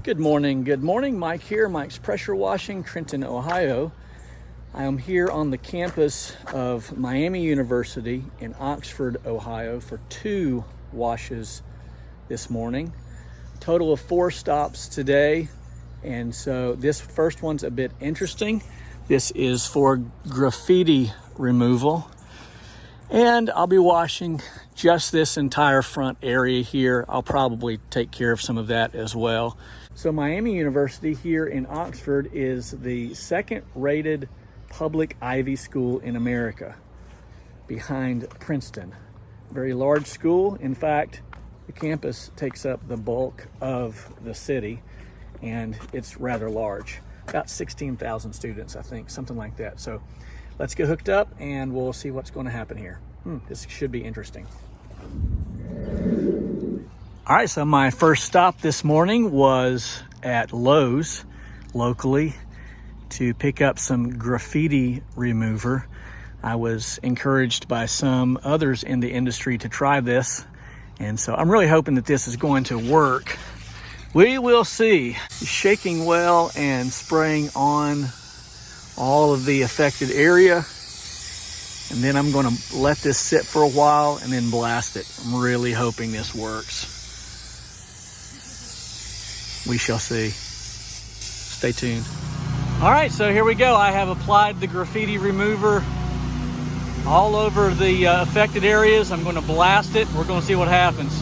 Good morning. Mike here, Mike's Pressure Washing, Trenton, Ohio. I am here on the campus of Miami University in Oxford, Ohio for 2 washes this morning. Total of 4 stops today. And so this first one's a bit interesting. This is for graffiti removal. And I'll be washing just this entire front area here. I'll probably take care of some of that as well. So Miami University here in Oxford is the 2nd rated public Ivy school in America, behind Princeton. Very large school. In fact, the campus takes up the bulk of the city, and it's rather large. About 16,000 students, I think, something like that. So let's get hooked up and we'll see what's going to happen here. This should be interesting. All right, so my first stop this morning was at Lowe's locally to pick up some graffiti remover. I was encouraged by some others in the industry to try this, and so I'm really hoping that this is going to work. We will see. It's shaking well and spraying on all of the affected area. And then I'm going to let this sit for a while and then blast it. I'm really hoping this works. We shall see. Stay tuned. All right, so here we go. I have applied the graffiti remover all over the affected areas. I'm going to blast it. We're going to see what happens.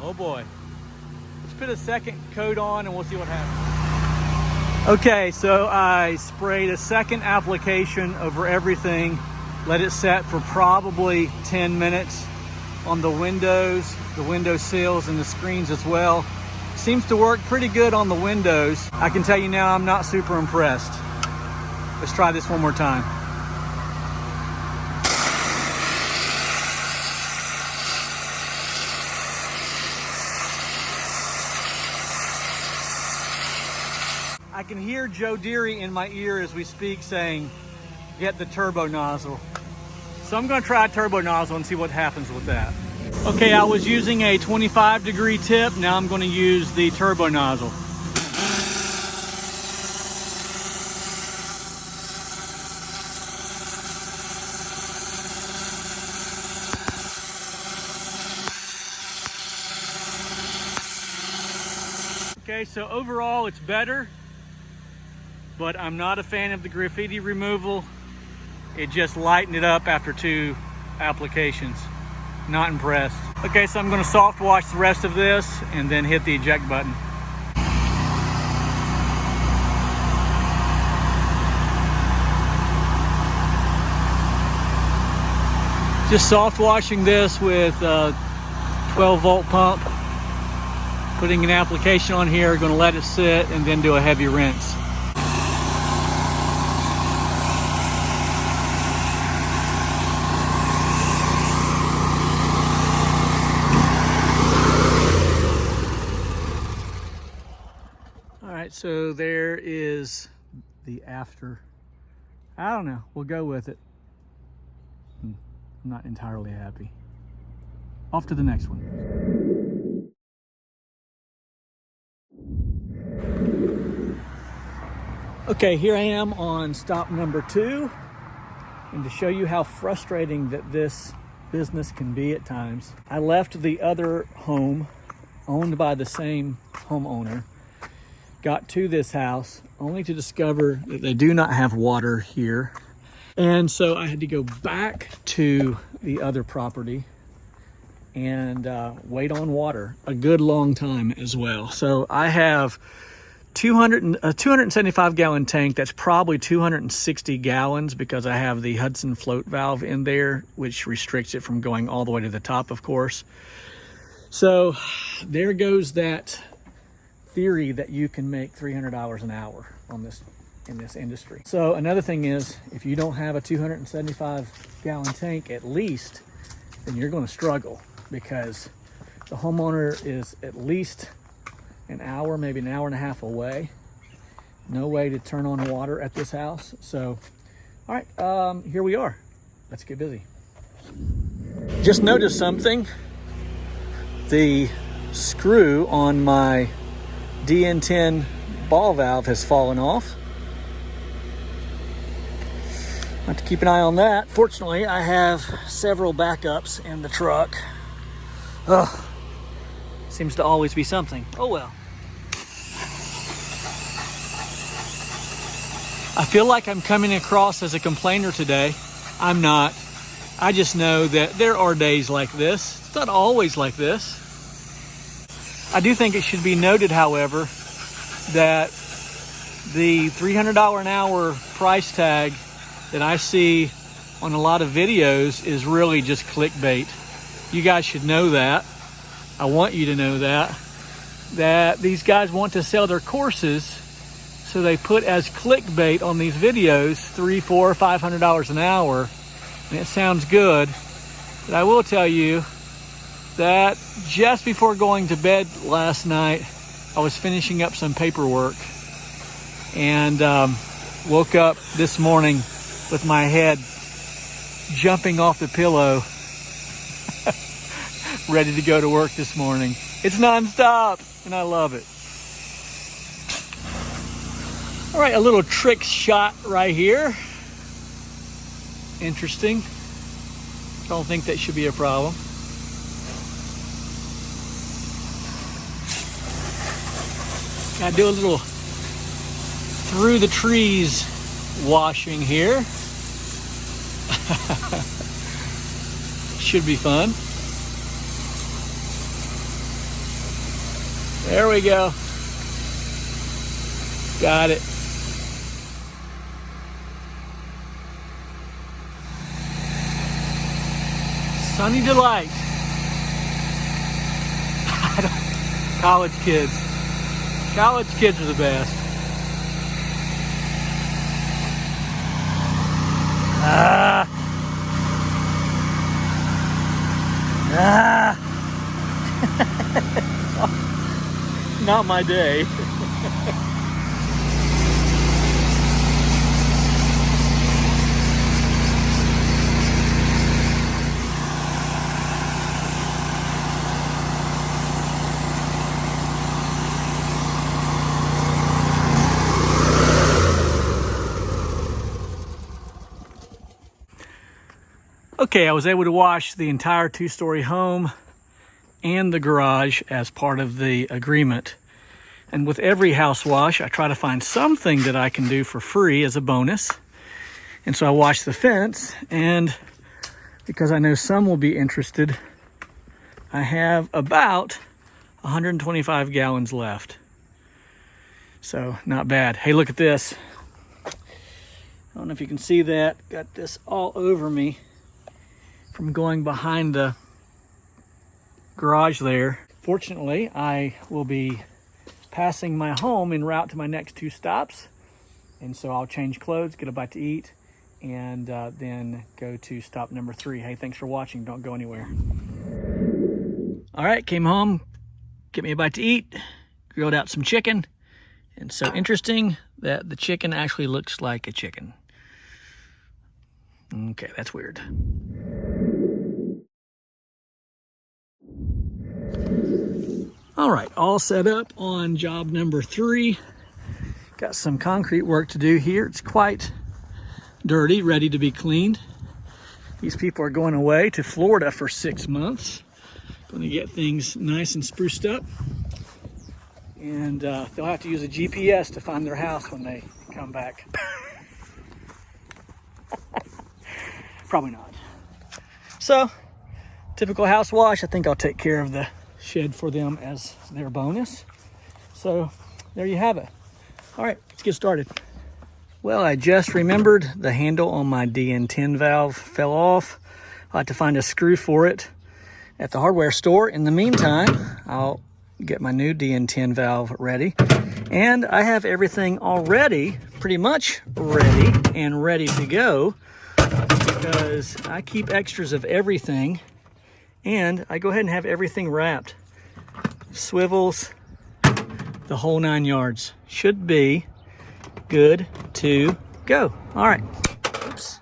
Oh boy. Let's put a second coat on and we'll see what happens. Okay, so I sprayed a second application over everything. Let it set for probably 10 minutes on the windows, the window sills, and the screens as well. Seems to work pretty good on the windows. I can tell you now I'm not super impressed. Let's try this one more time. I can hear Joe Deary in my ear as we speak saying, get the turbo nozzle. So I'm gonna try a turbo nozzle and see what happens with that. Okay, I was using a 25-degree tip. Now I'm gonna use the turbo nozzle. Okay, so overall it's better, but I'm not a fan of the graffiti removal. It just lightened it up after 2 applications. Not impressed. Okay, so I'm gonna soft wash the rest of this and then hit the eject button. Just soft washing this with a 12-volt pump. Putting an application on here, gonna let it sit and then do a heavy rinse. So there is the after. I don't know, we'll go with it. I'm not entirely happy. Off to the next one. Okay, here I am on stop number 2. And to show you how frustrating that this business can be at times, I left the other home owned by the same homeowner. Got to this house only to discover that they do not have water here. And so I had to go back to the other property and wait on water a good long time as well. So I have a 275 gallon tank that's probably 260 gallons because I have the Hudson float valve in there, which restricts it from going all the way to the top, of course. So there goes that theory that you can make $300 an hour on this in this industry. So another thing is, if you don't have a 275 gallon tank at least, then you're going to struggle because the homeowner is at least an hour, maybe an hour and a half away. No way to turn on water at this house. So, all right, here we are. Let's get busy. Just noticed something. The screw on my DN10 ball valve has fallen off. I have to keep an eye on that. Fortunately, I have several backups in the truck. Ugh, seems to always be something. Oh well. I feel like I'm coming across as a complainer today. I'm not. I just know that there are days like this. It's not always like this. I do think it should be noted, however, that the $300 an hour price tag that I see on a lot of videos is really just clickbait. You guys should know that. I want you to know that these guys want to sell their courses, so they put as clickbait on these videos $300, $400, $500 an hour, and it sounds good. But I will tell you that just before going to bed last night, I was finishing up some paperwork and woke up this morning with my head jumping off the pillow, ready to go to work this morning. It's nonstop, and I love it. All right, a little trick shot right here. Interesting. Don't think that should be a problem. Gotta do a little through the trees washing here. Should be fun. There we go. Got it. Sunny delight. College kids. College kids are the best. Not my day. Okay, I was able to wash the entire two-story home and the garage as part of the agreement. And with every house wash, I try to find something that I can do for free as a bonus. And so I washed the fence, and because I know some will be interested, I have about 125 gallons left. So not bad. Hey, look at this. I don't know if you can see that. Got this all over me from going behind the garage there. Fortunately, I will be passing my home en route to my next two stops. And so I'll change clothes, get a bite to eat, and then go to stop number 3. Hey, thanks for watching. Don't go anywhere. All right, came home, get me a bite to eat, grilled out some chicken. And so interesting that the chicken actually looks like a chicken. Okay, that's weird. All right, all set up on job number 3. Got some concrete work to do here. It's quite dirty, ready to be cleaned. These people are going away to Florida for 6 months. Going to get things nice and spruced up. And they'll have to use a GPS to find their house when they come back. Probably not. So, typical house wash. I think I'll take care of the shed for them as their bonus. So there you have it. All right, let's get started. Well, I just remembered the handle on my DN10 valve fell off. I'll have to find a screw for it at the hardware store. In the meantime, I'll get my new DN10 valve ready. And I have everything already, pretty much ready and ready to go, because I keep extras of everything. And I go ahead and have everything wrapped. Swivels, the whole 9 yards. Should be good to go. All right, oops.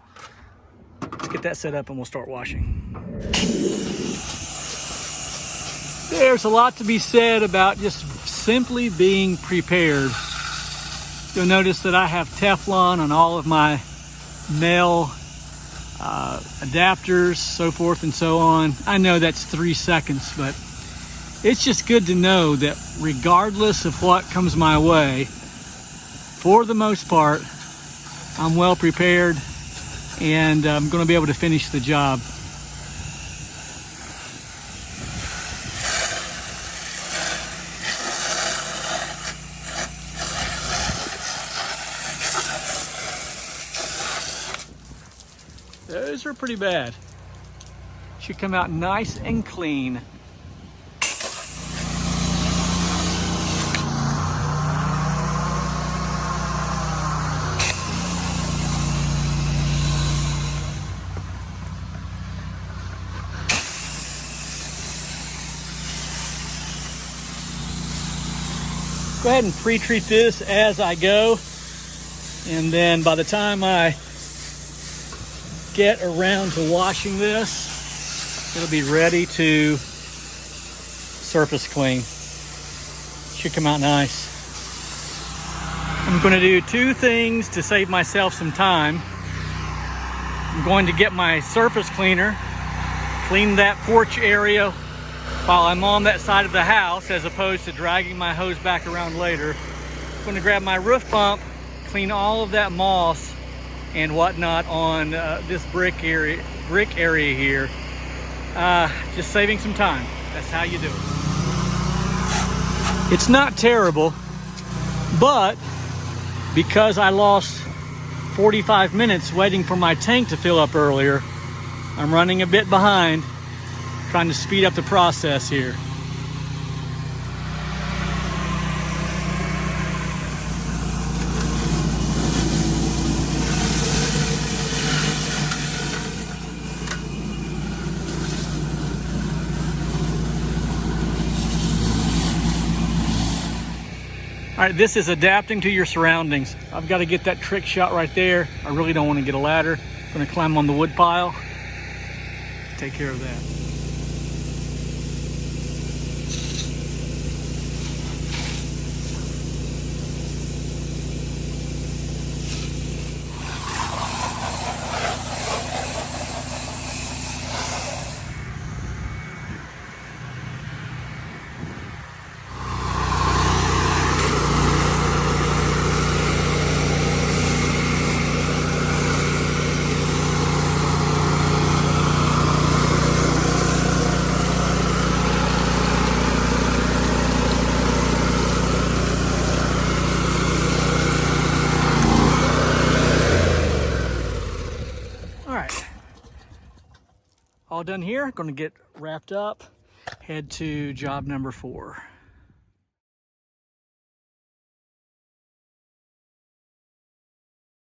Let's get that set up and we'll start washing. There's a lot to be said about just simply being prepared. You'll notice that I have Teflon on all of my nail adapters, so forth and so on. I know that's 3 seconds, but it's just good to know that regardless of what comes my way, for the most part, I'm well prepared and I'm going to be able to finish the job. Those are pretty bad. Should come out nice and clean. Go ahead and pre-treat this as I go, and then by the time I get around to washing this, it'll be ready to surface clean. Should come out nice. I'm going to do 2 things to save myself some time. I'm going to get my surface cleaner, clean that porch area while I'm on that side of the house, as opposed to dragging my hose back around later. I'm going to grab my roof pump, clean all of that moss and whatnot on this brick area here. Just saving some time. That's how you do it. It's not terrible, but because I lost 45 minutes waiting for my tank to fill up earlier, I'm running a bit behind, trying to speed up the process here. All right, this is adapting to your surroundings. I've got to get that trick shot right there. I really don't want to get a ladder. I'm going to climb on the wood pile. Take care of that. All done here. Going to get wrapped up, head to job number 4.